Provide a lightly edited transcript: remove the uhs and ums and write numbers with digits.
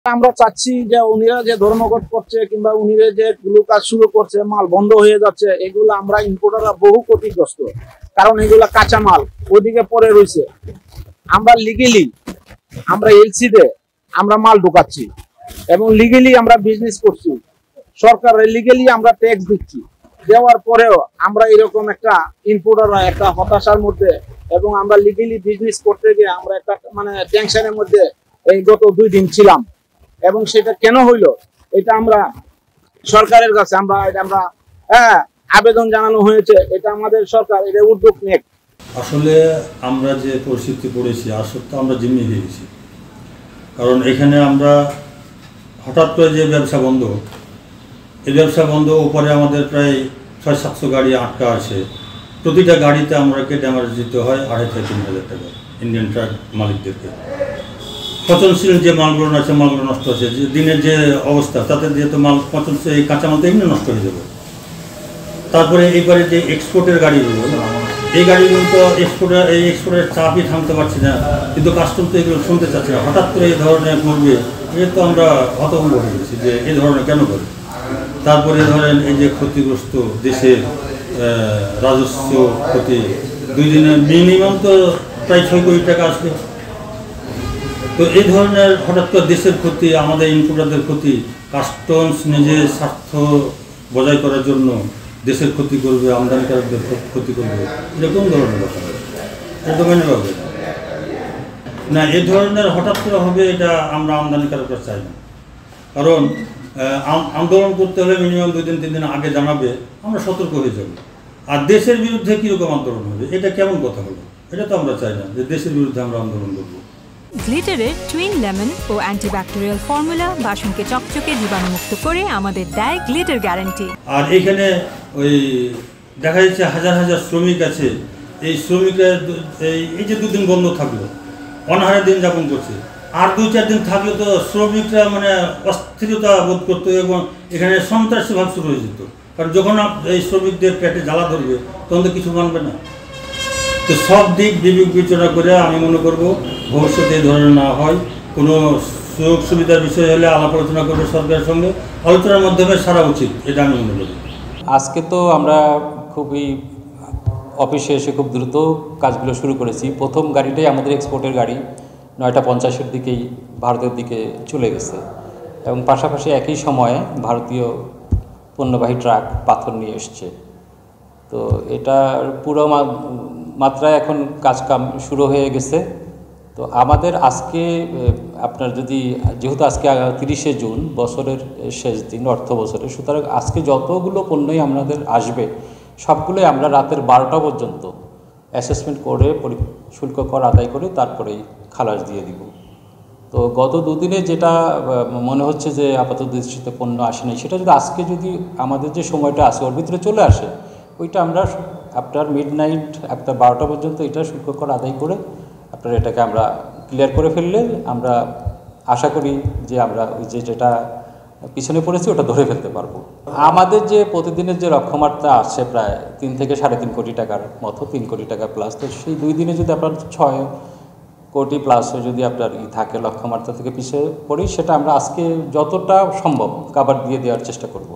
আমরা চাচ্ছি যে উনিরা যে ধর্মঘট করছে কিংবা উনিরা যে কাজ শুরু করছে, মাল বন্ধ হয়ে যাচ্ছে, এগুলো আমরা ইম্পোর্টাররা বহু ক্ষতিগ্রস্ত। কারণ এগুলা কাঁচা মাল ওইদিকে পড়ে রয়েছে। আমরা লিগেলি আমরা এলসি তে আমরা মাল ঢুকাচ্ছি এবং লিগেলি আমরা বিজনেস করছি, সরকারের লিগেলি আমরা ট্যাক্স দিচ্ছি। দেওয়ার পরেও আমরা এরকম একটা ইম্পোর্টাররা একটা হতাশার মধ্যে এবং আমরা লিগেলি বিজনেস করতে গিয়ে আমরা একটা মানে টেনশনের মধ্যে এই গত 2 দিন ছিলাম। এবং সেটা কেন হইলো এটা আমরা সরকারের কাছে আমরা আবেদন জানানো হয়েছে। এটা আমাদের সরকার এটা উদ্যোগ নেক। আসলে আমরা যে পরিস্থিতি পড়েছি আসলে আমরা জিম্মি হয়ে গেছি। কারণ এখানে আমরা হঠাৎ করে যে ব্যবসা বন্ধ, এই ব্যবসা বন্ধ উপরে আমাদের প্রায় 600-700 গাড়ি আটকা আছে। প্রতিটা গাড়িতে আমাকে ড্যামেজ দিতে হয় 2,500 থেকে 3,000 টাকা ইন্ডিয়ান ট্রাক মালিকদেরকে। পচনশীল যে মালগুলো আছে মালগুলো নষ্ট হচ্ছে, যে দিনের যে অবস্থা তাতে যেহেতু মাল পচনশীল এই কাঁচা মাল তো এমনি নষ্ট হয়ে যাবে। তারপরে এইবারে যে এক্সপোর্টের গাড়িগুলো, এই গাড়িগুলো তো এক্সপোর্টের চাপই থামতে পারছি না, কিন্তু কাস্টম তো এগুলো শুনতে চাচ্ছে না। হঠাৎ করে এই ধরনের করবে, এ তো আমরা হতভম্ব হয়ে গেছি যে এই ধরনের কেন করে। তারপরে ধরেন এই যে ক্ষতিগ্রস্ত দেশের রাজস্ব ক্ষতি, 2 দিনে মিনিমাম তো প্রায় 6 কোটি টাকা আসবে। তো এই ধরনের হঠাৎ করে দেশের ক্ষতি, আমাদের ইম্পোর্টারদের ক্ষতি, কাস্টমস নিজের স্বার্থ বজায় করার জন্য দেশের ক্ষতি করবে, আমদানিকারকদের ক্ষতি করবে, এরকম ধরনের ব্যাপার। এটা মেনে পাবে না, এই ধরনের হঠাৎ করে হবে এটা আমরা আমদানিকারকরা চাই না। কারণ আন্দোলন করতে হলে মিনিমাম 2 দিন 3 দিন আগে জানাবে, আমরা সতর্ক হয়ে যাব। আর দেশের বিরুদ্ধে কীরকম আন্দোলন হবে, এটা কেমন কথা হলো, এটা তো আমরা চাই না যে দেশের বিরুদ্ধে আমরা আন্দোলন করবো। গ্লিটারের টুইন লেমন ও অ্যান্টিব্যাকটেরিয়াল ফর্মুলা বাসনকে চকচকে জীবাণুমুক্ত করে আমাদের দেয় গ্লিটার গ্যারান্টি। আর এইখানে ওই দেখা যাচ্ছে হাজার হাজার শ্রমিক আছে, এই শ্রমিকরা এই যে 2 দিন বন্ধ থাকলো, অনাহারে দিন যাপন করছে। আর 2-4 দিন থাকলে তো শ্রমিকরা মানে অস্থিরতা বোধ করতো এবং এখানে সন্ত্রাসী ভাব শুরু হয়ে যেত। কারণ যখন এই শ্রমিকদের পেটে জ্বালা ধরবে তখন তো কিছু মানবে না। তো সব দিক বিবেচনা করে আমি মনে করব ভবিষ্যতে এই ধরনের না হয়। কোনো সুযোগ সুবিধার বিষয় হলে আলাপ আলোচনা করবে সরকারের সঙ্গে, আলোচনার মাধ্যমে সারা উচিত, এটা আমি মনে করি। আজকে তো আমরা খুবই অফিসে এসে খুব দ্রুত কাজগুলো শুরু করেছি। প্রথম গাড়িটাই আমাদের এক্সপোর্টের গাড়ি 9:50-এর দিকেই ভারতের দিকে চলে গেছে এবং পাশাপাশি একই সময়ে ভারতীয় পণ্যবাহী ট্রাক পাথর নিয়ে এসছে। তো এটার পুরো মাত্রায় এখন কাজকাম শুরু হয়ে গেছে। তো আমাদের আজকে আপনার যেহেতু আজকে 30শে জুন বছরের শেষ দিন, অর্থ বছরের, সুতরাং আজকে যতগুলো পণ্যই আমাদের আসবে সবগুলোই আমরা রাতের 12টা পর্যন্ত অ্যাসেসমেন্ট করে শুল্ক কর আদায় করে তারপরেই খালাস দিয়ে দিব। তো গত 2 দিনে যেটা মনে হচ্ছে যে আপাতত দৃষ্টিতে পণ্য আসেনি, সেটা আজকে আমাদের যে সময়টা আছে ওর ভিতরে চলে আসে, ওইটা আমরা আপনার মিডনাইট আপনার 12টা পর্যন্ত এটা শুল্ক কর আদায় করে আপনার এটাকে আমরা ক্লিয়ার করে ফেললে আমরা আশা করি যে আমরা ওই যেটা পিছনে পড়েছি ওটা ধরে ফেলতে পারবো। আমাদের যে প্রতিদিনের যে লক্ষ্যমাত্রা আছে প্রায় 3 থেকে 3.5 কোটি টাকার মতো, 3 কোটি টাকা প্লাস। তো সেই 2 দিনে যদি আপনার 6 কোটি প্লাস যদি আপনার থাকে লক্ষ্যমাত্রা থেকে পিছিয়ে পড়ি, সেটা আমরা আজকে যতটা সম্ভব কাভার দিয়ে দেওয়ার চেষ্টা করব।